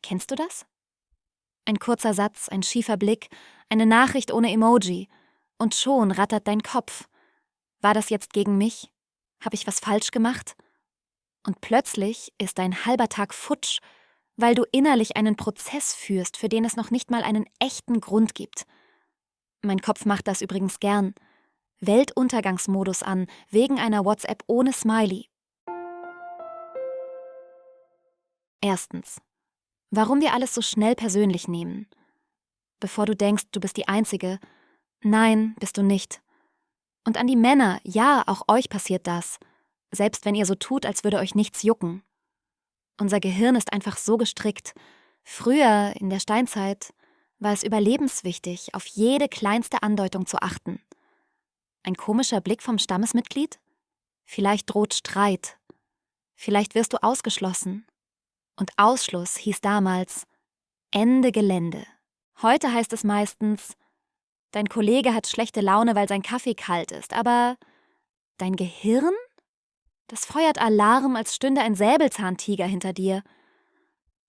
Kennst du das? Ein kurzer Satz, ein schiefer Blick, eine Nachricht ohne Emoji. Und schon rattert dein Kopf. War das jetzt gegen mich? Habe ich was falsch gemacht? Und plötzlich ist dein halber Tag futsch, weil du innerlich einen Prozess führst, für den es noch nicht mal einen echten Grund gibt. Mein Kopf macht das übrigens gern. Weltuntergangsmodus an, wegen einer WhatsApp ohne Smiley. Erstens. Warum wir alles so schnell persönlich nehmen. Bevor du denkst, du bist die Einzige. Nein, bist du nicht. Und an die Männer, ja, auch euch passiert das. Selbst wenn ihr so tut, als würde euch nichts jucken. Unser Gehirn ist einfach so gestrickt. Früher, in der Steinzeit, war es überlebenswichtig, auf jede kleinste Andeutung zu achten. Ein komischer Blick vom Stammesmitglied? Vielleicht droht Streit. Vielleicht wirst du ausgeschlossen. Und Ausschluss hieß damals Ende Gelände. Heute heißt es meistens, dein Kollege hat schlechte Laune, weil sein Kaffee kalt ist, aber dein Gehirn? Das feuert Alarm, als stünde ein Säbelzahntiger hinter dir.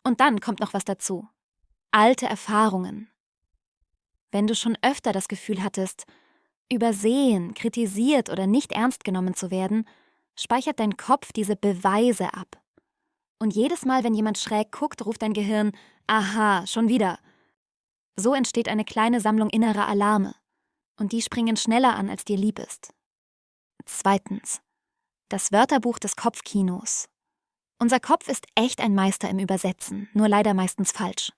Und dann kommt noch was dazu. Alte Erfahrungen. Wenn du schon öfter das Gefühl hattest, übersehen, kritisiert oder nicht ernst genommen zu werden, speichert dein Kopf diese Beweise ab. Und jedes Mal, wenn jemand schräg guckt, ruft dein Gehirn, aha, schon wieder. So entsteht eine kleine Sammlung innerer Alarme. Und die springen schneller an, als dir lieb ist. Zweitens. Das Wörterbuch des Kopfkinos. Unser Kopf ist echt ein Meister im Übersetzen, nur leider meistens falsch.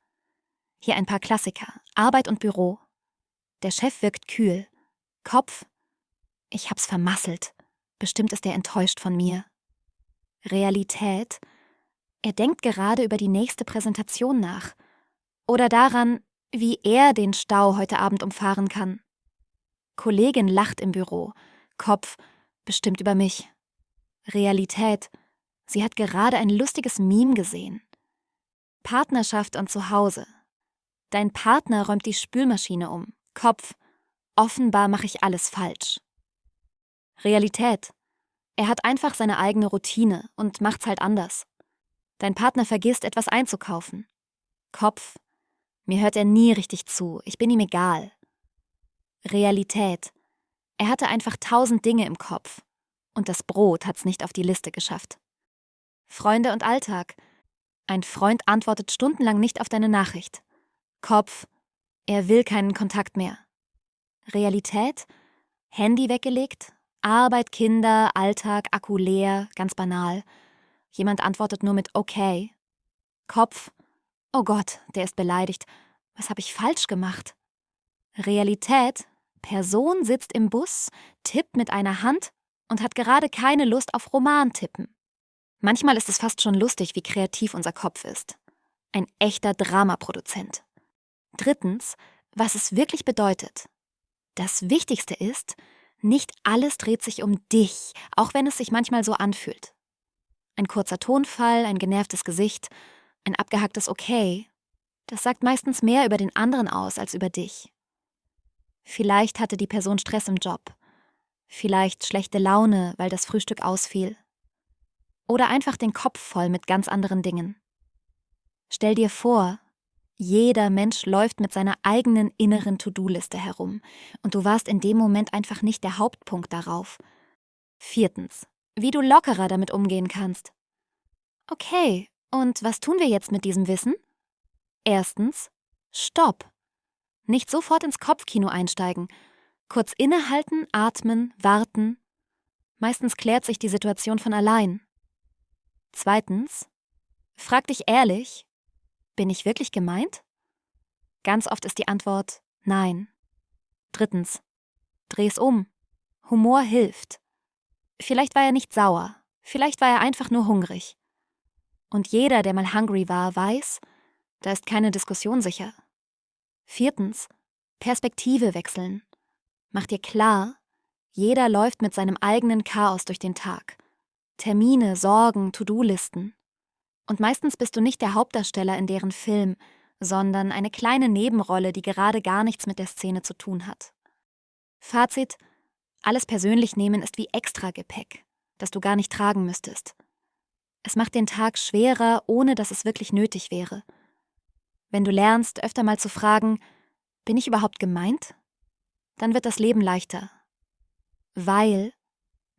Hier ein paar Klassiker. Arbeit und Büro. Der Chef wirkt kühl. Kopf. Ich hab's vermasselt. Bestimmt ist er enttäuscht von mir. Realität. Er denkt gerade über die nächste Präsentation nach. Oder daran, wie er den Stau heute Abend umfahren kann. Kollegin lacht im Büro. Kopf. Bestimmt über mich. Realität. Sie hat gerade ein lustiges Meme gesehen. Partnerschaft und Zuhause. Dein Partner räumt die Spülmaschine um. Kopf. Offenbar mache ich alles falsch. Realität. Er hat einfach seine eigene Routine und macht's halt anders. Dein Partner vergisst, etwas einzukaufen. Kopf. Mir hört er nie richtig zu. Ich bin ihm egal. Realität. Er hatte einfach 1000 Dinge im Kopf. Und das Brot hat's nicht auf die Liste geschafft. Freunde und Alltag. Ein Freund antwortet stundenlang nicht auf deine Nachricht. Kopf. Er will keinen Kontakt mehr. Realität. Handy weggelegt. Arbeit, Kinder, Alltag, Akku leer, ganz banal. Jemand antwortet nur mit okay. Kopf. Oh Gott, der ist beleidigt. Was habe ich falsch gemacht? Realität. Person sitzt im Bus, tippt mit einer Hand und hat gerade keine Lust auf Romantippen. Manchmal ist es fast schon lustig, wie kreativ unser Kopf ist. Ein echter Dramaproduzent. Drittens, was es wirklich bedeutet. Das Wichtigste ist, nicht alles dreht sich um dich, auch wenn es sich manchmal so anfühlt. Ein kurzer Tonfall, ein genervtes Gesicht, ein abgehacktes Okay, das sagt meistens mehr über den anderen aus als über dich. Vielleicht hatte die Person Stress im Job. Vielleicht schlechte Laune, weil das Frühstück ausfiel. Oder einfach den Kopf voll mit ganz anderen Dingen. Stell dir vor, jeder Mensch läuft mit seiner eigenen inneren To-Do-Liste herum und du warst in dem Moment einfach nicht der Hauptpunkt darauf. Viertens, wie du lockerer damit umgehen kannst. Okay, und was tun wir jetzt mit diesem Wissen? Erstens, Stopp. Nicht sofort ins Kopfkino einsteigen. Kurz innehalten, atmen, warten. Meistens klärt sich die Situation von allein. Zweitens, frag dich ehrlich, bin ich wirklich gemeint? Ganz oft ist die Antwort nein. Drittens, dreh's um. Humor hilft. Vielleicht war er nicht sauer, vielleicht war er einfach nur hungrig. Und jeder, der mal hungry war, weiß, da ist keine Diskussion sicher. Viertens, Perspektive wechseln. Mach dir klar, jeder läuft mit seinem eigenen Chaos durch den Tag. Termine, Sorgen, To-Do-Listen. Und meistens bist du nicht der Hauptdarsteller in deren Film, sondern eine kleine Nebenrolle, die gerade gar nichts mit der Szene zu tun hat. Fazit: Alles persönlich nehmen ist wie Extragepäck, das du gar nicht tragen müsstest. Es macht den Tag schwerer, ohne dass es wirklich nötig wäre. Wenn du lernst, öfter mal zu fragen, bin ich überhaupt gemeint? Dann wird das Leben leichter. Weil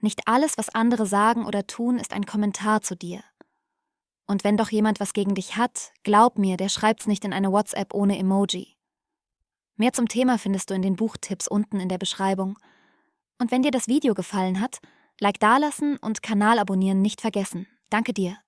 nicht alles, was andere sagen oder tun, ist ein Kommentar zu dir. Und wenn doch jemand was gegen dich hat, glaub mir, der schreibt's nicht in eine WhatsApp ohne Emoji. Mehr zum Thema findest du in den Buchtipps unten in der Beschreibung. Und wenn dir das Video gefallen hat, Like dalassen und Kanal abonnieren nicht vergessen. Danke dir.